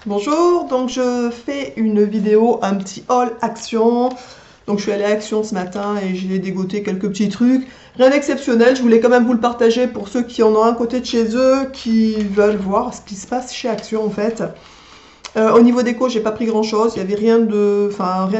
Bonjour, donc je fais une vidéo, un petit haul Action. Donc je suis allée à Action ce matin et j'ai dégoté quelques petits trucs. Rien d'exceptionnel, je voulais quand même vous le partager pour ceux qui en ont un côté de chez eux, qui veulent voir ce qui se passe chez Action en fait. Au niveau déco, j'ai pas pris grand chose, il y avait rien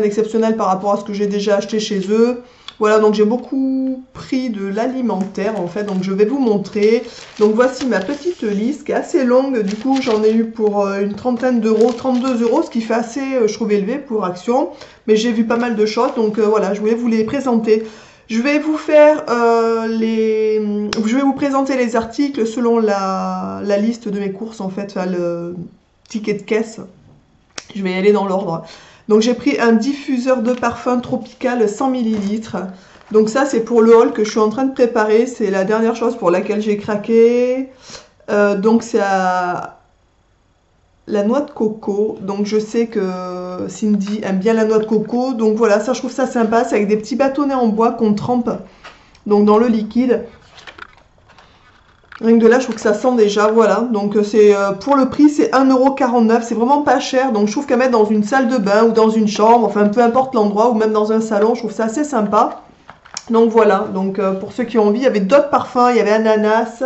d'exceptionnel par rapport à ce que j'ai déjà acheté chez eux. Voilà, donc j'ai beaucoup pris de l'alimentaire en fait, donc je vais vous montrer. Donc voici ma petite liste qui est assez longue, du coup j'en ai eu pour une trentaine d'euros, 32 euros, ce qui fait assez, je trouve, élevé pour Action. Mais j'ai vu pas mal de choses, donc voilà, je voulais vous les présenter. Je vais vous faire je vais vous présenter les articles selon la liste de mes courses en fait, enfin, le ticket de caisse. Je vais y aller dans l'ordre. Donc j'ai pris un diffuseur de parfum tropical 100 millilitres. Donc ça c'est pour le haul que je suis en train de préparer. C'est la dernière chose pour laquelle j'ai craqué. Donc c'est à la noix de coco. Donc je sais que Cindy aime bien la noix de coco. Donc voilà, ça je trouve ça sympa. C'est avec des petits bâtonnets en bois qu'on trempe donc dans le liquide. Rien que de là, je trouve que ça sent déjà, voilà. Donc c'est pour le prix, c'est 1,49 €. C'est vraiment pas cher. Donc je trouve qu'à mettre dans une salle de bain ou dans une chambre, enfin peu importe l'endroit, ou même dans un salon, je trouve ça assez sympa. Donc voilà. Donc pour ceux qui ont envie, il y avait d'autres parfums. Il y avait ananas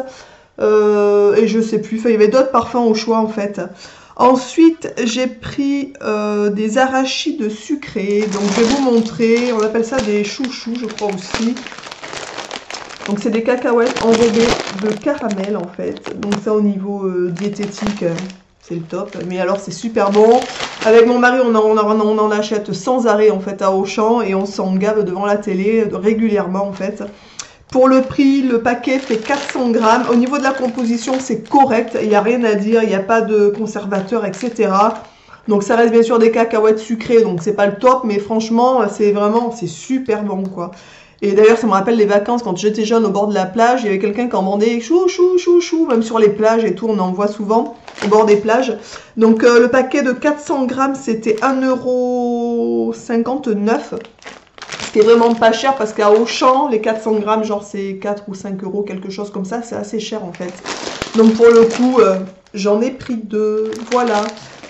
et je sais plus. Enfin, il y avait d'autres parfums au choix en fait. Ensuite, j'ai pris des arachides sucrés. Donc je vais vous montrer. On appelle ça des chouchous, je crois aussi. Donc c'est des cacahuètes enrobées de caramel en fait. Donc ça au niveau diététique, c'est le top. Mais alors c'est super bon. Avec mon mari, on en achète sans arrêt en fait à Auchan et on s'en gave devant la télé régulièrement en fait. Pour le prix, le paquet fait 400 grammes. Au niveau de la composition, c'est correct. Il n'y a rien à dire. Il n'y a pas de conservateur, etc. Donc ça reste bien sûr des cacahuètes sucrées. Donc c'est pas le top. Mais franchement, c'est super bon quoi. Et d'ailleurs, ça me rappelle les vacances quand j'étais jeune au bord de la plage. Il y avait quelqu'un qui en vendait chou, chou, chou, chou. Même sur les plages et tout, on en voit souvent au bord des plages. Donc le paquet de 400 grammes, c'était 1,59 €. Ce qui est vraiment pas cher parce qu'à Auchan, les 400 grammes, genre c'est 4 ou 5 euros, quelque chose comme ça, c'est assez cher en fait. Donc pour le coup, j'en ai pris deux, voilà.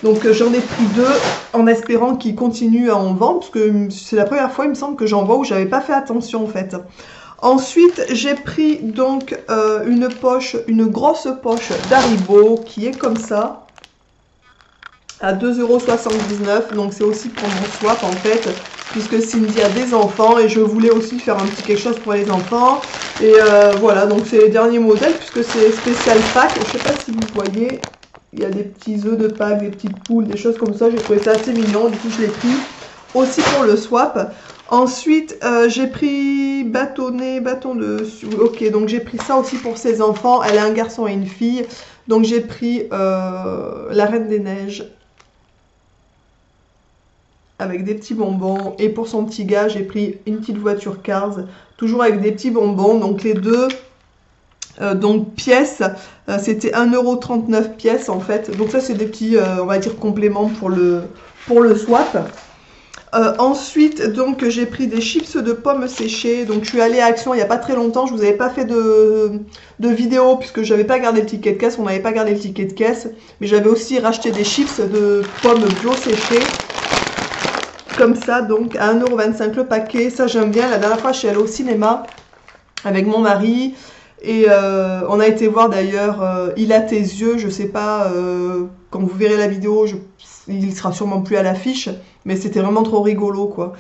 Donc j'en ai pris deux en espérant qu'ils continuent à en vendre parce que c'est la première fois, il me semble, que j'en vois où j'avais pas fait attention en fait. Ensuite, j'ai pris donc une grosse poche d'Haribo qui est comme ça à 2,79 €. Donc c'est aussi pour mon swap en fait, puisque Cindy a des enfants et je voulais aussi faire un petit quelque chose pour les enfants. Et voilà, donc c'est les derniers modèles puisque c'est spécial pack. Je sais pas si vous voyez, il y a des petits œufs de Pâques, des petites poules, des choses comme ça. J'ai trouvé ça assez mignon, du coup je l'ai pris aussi pour le swap. Ensuite, j'ai pris bâton de... Ok, donc j'ai pris ça aussi pour ses enfants. Elle a un garçon et une fille. Donc j'ai pris la Reine des Neiges avec des petits bonbons. Et pour son petit gars, j'ai pris une petite voiture Cars, toujours avec des petits bonbons. Donc les deux donc pièces, c'était 1,39 € pièce en fait. Donc ça c'est des petits, on va dire, compléments pour le swap. Ensuite, donc j'ai pris des chips de pommes séchées. Donc je suis allée à Action il n'y a pas très longtemps. Je vous avais pas fait de vidéo puisque j'avais pas gardé le ticket de caisse. On n'avait pas gardé le ticket de caisse. Mais j'avais aussi racheté des chips de pommes bio séchées. Comme ça, donc à 1,25 € le paquet. Ça j'aime bien. La dernière fois je suis allée au cinéma avec mon mari. Et on a été voir d'ailleurs Il a tes yeux. Je sais pas, quand vous verrez la vidéo, il sera sûrement plus à l'affiche. Mais c'était vraiment trop rigolo quoi.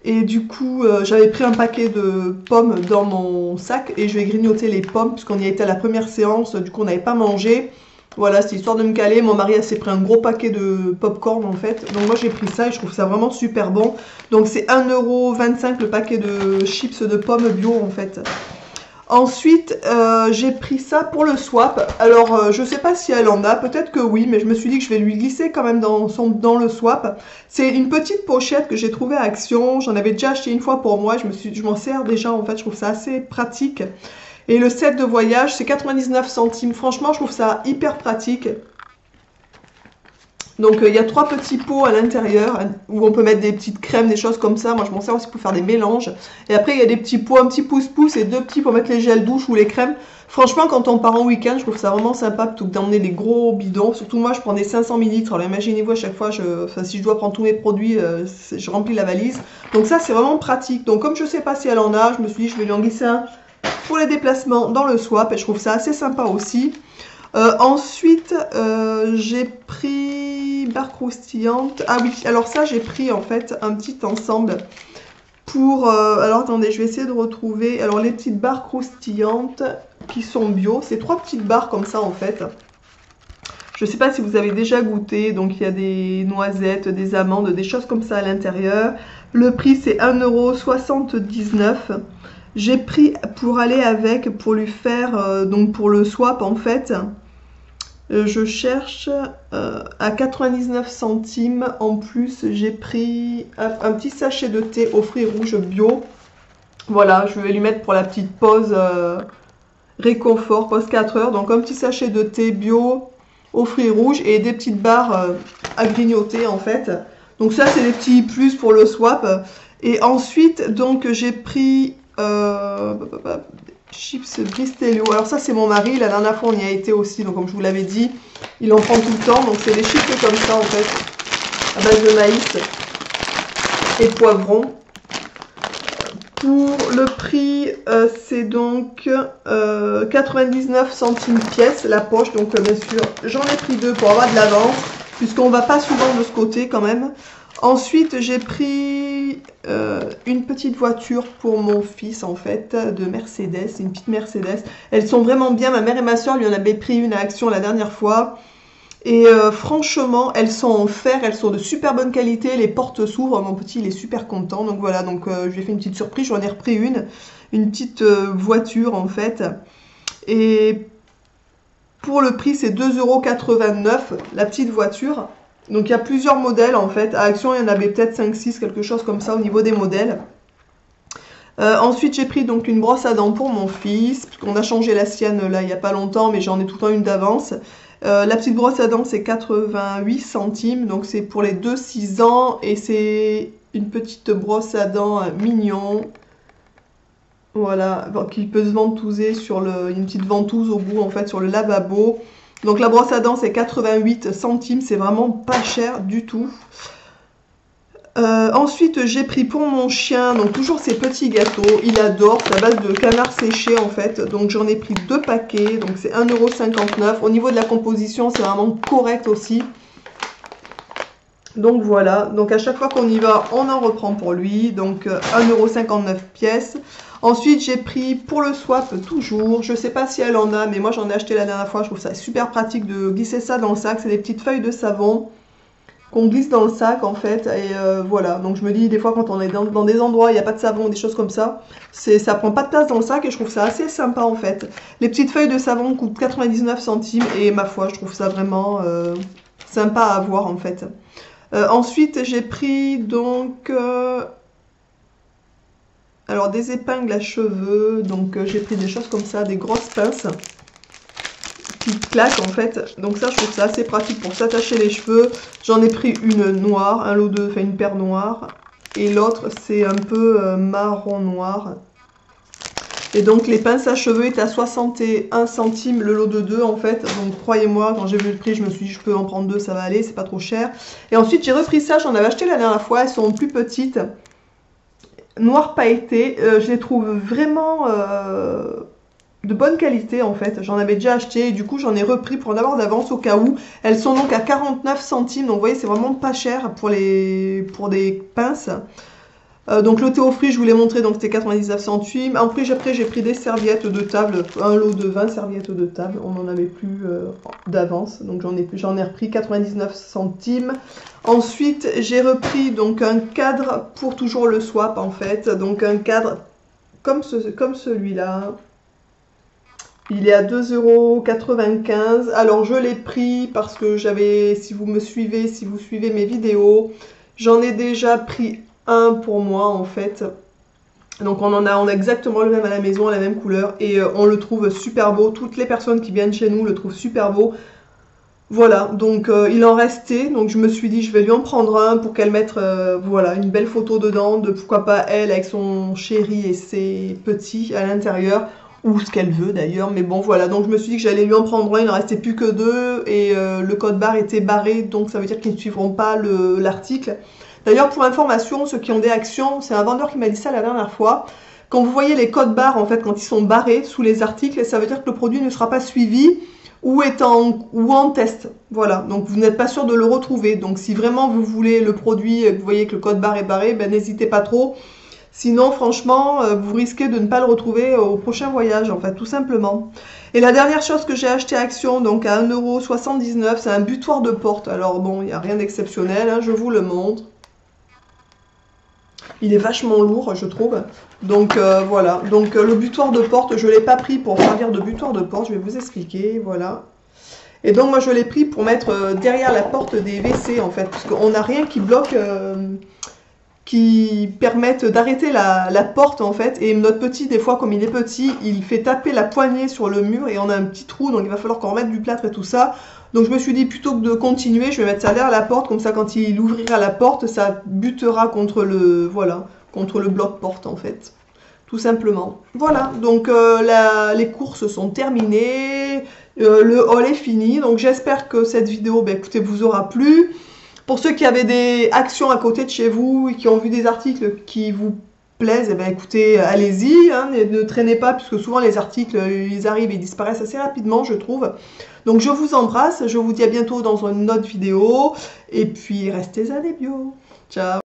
Et du coup, j'avais pris un paquet de pommes dans mon sac et je vais grignoter les pommes puisqu'on y a été à la première séance. Du coup, on n'avait pas mangé. Voilà, c'est histoire de me caler. Mon mari s'est pris un gros paquet de popcorn en fait. Donc moi j'ai pris ça et je trouve ça vraiment super bon. Donc c'est 1,25 € le paquet de chips de pommes bio en fait. Ensuite, j'ai pris ça pour le swap. Alors, je sais pas si elle en a, peut-être que oui, mais je me suis dit que je vais lui glisser quand même dans le swap. C'est une petite pochette que j'ai trouvée à Action. J'en avais déjà acheté une fois pour moi. Je m'en sers déjà en fait. Je trouve ça assez pratique. Et le set de voyage, c'est 99 centimes. Franchement, je trouve ça hyper pratique. Donc il y a 3 petits pots à l'intérieur où on peut mettre des petites crèmes, des choses comme ça. Moi je m'en sers aussi pour faire des mélanges. Et après il y a des petits pots, un petit pouce-pouce et 2 petits pour mettre les gels douche ou les crèmes. Franchement quand on part en week-end je trouve ça vraiment sympa plutôt que d'emmener des gros bidons. Surtout moi je prends des 500 ml. Alors imaginez-vous à chaque fois, si je dois prendre tous mes produits, je remplis la valise. Donc ça c'est vraiment pratique. Donc comme je sais pas si elle en a, je me suis dit je vais lui en glisser un pour les déplacements dans le swap. Et je trouve ça assez sympa aussi. Ensuite, j'ai pris barre croustillante. Ah oui, alors ça, j'ai pris en fait un petit ensemble pour... alors attendez, je vais essayer de retrouver... Alors les petites barres croustillantes qui sont bio. C'est 3 petites barres comme ça en fait. Je ne sais pas si vous avez déjà goûté. Donc il y a des noisettes, des amandes, des choses comme ça à l'intérieur. Le prix c'est 1,79 €. J'ai pris pour aller avec, pour lui faire, donc pour le swap en fait... je cherche à 99 centimes. En plus, j'ai pris un petit sachet de thé aux fruits rouges bio. Voilà, je vais lui mettre pour la petite pause réconfort, pause 4 heures. Donc un petit sachet de thé bio aux fruits rouges et des petites barres à grignoter en fait. Donc ça, c'est des petits plus pour le swap. Et ensuite, donc j'ai pris... chips Bristello. Alors ça c'est mon mari, la dernière fois on y a été aussi, donc comme je vous l'avais dit, il en prend tout le temps. Donc c'est des chips comme ça en fait, à base de maïs et poivron. Pour le prix, c'est donc 99 centimes pièce la poche. Donc bien sûr, j'en ai pris 2 pour avoir de l'avance, puisqu'on va pas souvent de ce côté quand même. Ensuite, j'ai pris une petite voiture pour mon fils, en fait, de Mercedes, une petite Mercedes. Elles sont vraiment bien. Ma mère et ma soeur lui en avaient pris une à Action la dernière fois. Et franchement, elles sont en fer, elles sont de super bonne qualité. Les portes s'ouvrent, mon petit, il est super content. Donc voilà, donc je lui ai fait une petite surprise. J'en ai repris une petite voiture, en fait. Et pour le prix, c'est 2,89 € la petite voiture. Donc il y a plusieurs modèles en fait. À Action, il y en avait peut-être 5-6, quelque chose comme ça au niveau des modèles. Ensuite, j'ai pris donc une brosse à dents pour mon fils, puisqu'on a changé la sienne là il n'y a pas longtemps, mais j'en ai tout le temps une d'avance. La petite brosse à dents, c'est 88 centimes, donc c'est pour les 2-6 ans, et c'est une petite brosse à dents mignon. Voilà, qui peut se ventouser sur une petite ventouse au bout en fait sur le lavabo. Donc la brosse à dents c'est 88 centimes, c'est vraiment pas cher du tout. Ensuite j'ai pris pour mon chien, donc toujours ces petits gâteaux, il adore, c'est à base de canard séché en fait. Donc j'en ai pris 2 paquets, donc c'est 1,59 €. Au niveau de la composition c'est vraiment correct aussi. Donc voilà, donc à chaque fois qu'on y va, on en reprend pour lui. Donc 1,59 € pièce. Ensuite, j'ai pris pour le swap toujours. Je sais pas si elle en a, mais moi j'en ai acheté la dernière fois. Je trouve ça super pratique de glisser ça dans le sac. C'est des petites feuilles de savon qu'on glisse dans le sac en fait. Et voilà, donc je me dis des fois quand on est dans des endroits, il n'y a pas de savon, des choses comme ça. Ça prend pas de place dans le sac et je trouve ça assez sympa en fait. Les petites feuilles de savon coûtent 99 centimes et ma foi, je trouve ça vraiment sympa à avoir en fait. Ensuite, j'ai pris donc alors des épingles à cheveux. Donc j'ai pris des choses comme ça, des grosses pinces qui claquent en fait. Donc ça, je trouve ça assez pratique pour s'attacher les cheveux. J'en ai pris une noire, un lot de, enfin une paire noire, et l'autre c'est un peu marron noir. Et donc les pinces à cheveux étaient à 61 centimes le lot de 2 en fait. Donc croyez-moi, quand j'ai vu le prix, je me suis dit je peux en prendre 2, ça va aller, c'est pas trop cher. Et ensuite j'ai repris ça, j'en avais acheté la dernière fois, elles sont plus petites, noires pailletées. Je les trouve vraiment de bonne qualité en fait. J'en avais déjà acheté et du coup j'en ai repris pour en avoir d'avance au cas où. Elles sont donc à 49 centimes, donc vous voyez c'est vraiment pas cher pour des pinces. Donc le thé aux fruits, je vous l'ai montré, donc c'était 99 centimes. Après j'ai pris des serviettes de table, un lot de 20 serviettes de table. On n'en avait plus d'avance, donc j'en ai repris 99 centimes. Ensuite j'ai repris donc un cadre pour toujours le swap en fait. Donc un cadre comme celui-là. Il est à 2,95 €. Alors je l'ai pris parce que si vous suivez mes vidéos, j'en ai déjà pris un pour moi en fait. Donc on a exactement le même à la maison, la même couleur, et on le trouve super beau. Toutes les personnes qui viennent chez nous le trouvent super beau. Voilà, donc il en restait, donc je me suis dit je vais lui en prendre un pour qu'elle mette voilà, une belle photo dedans, de pourquoi pas elle avec son chéri et ses petits à l'intérieur, ou ce qu'elle veut d'ailleurs, mais bon voilà, donc je me suis dit que j'allais lui en prendre un, il n'en restait plus que deux, et le code barre était barré, donc ça veut dire qu'ils ne suivront pas l'article. D'ailleurs pour information, ceux qui ont des actions, c'est un vendeur qui m'a dit ça la dernière fois, quand vous voyez les codes barres en fait, quand ils sont barrés sous les articles, ça veut dire que le produit ne sera pas suivi, ou en test. Voilà, donc vous n'êtes pas sûr de le retrouver. Donc si vraiment vous voulez le produit et que vous voyez que le code barre est barré, ben n'hésitez pas trop. Sinon, franchement, vous risquez de ne pas le retrouver au prochain voyage, en fait, tout simplement. Et la dernière chose que j'ai acheté à Action, donc à 1,79 €, c'est un butoir de porte. Alors bon, il n'y a rien d'exceptionnel, hein, je vous le montre. Il est vachement lourd, je trouve. Donc voilà. Donc le butoir de porte, je ne l'ai pas pris pour servir de butoir de porte. Je vais vous expliquer. Voilà. Et donc moi je l'ai pris pour mettre derrière la porte des WC en fait. Parce qu'on n'a rien qui bloque, qui permette d'arrêter la porte en fait. Et notre petit, des fois comme il est petit, il fait taper la poignée sur le mur et on a un petit trou. Donc il va falloir qu'on remette du plâtre et tout ça. Donc je me suis dit, plutôt que de continuer, je vais mettre ça derrière la porte, comme ça quand il ouvrira la porte, ça butera contre le, voilà, contre le bloc-porte en fait, tout simplement. Voilà, donc les courses sont terminées, le haul est fini, donc j'espère que cette vidéo, ben, écoutez, vous aura plu. Pour ceux qui avaient des actions à côté de chez vous et qui ont vu des articles qui vous plaisent, eh ben, écoutez, allez-y, hein, ne traînez pas, puisque souvent les articles, ils arrivent et ils disparaissent assez rapidement, je trouve. Donc je vous embrasse, je vous dis à bientôt dans une autre vidéo, et puis restez à des bio. Ciao!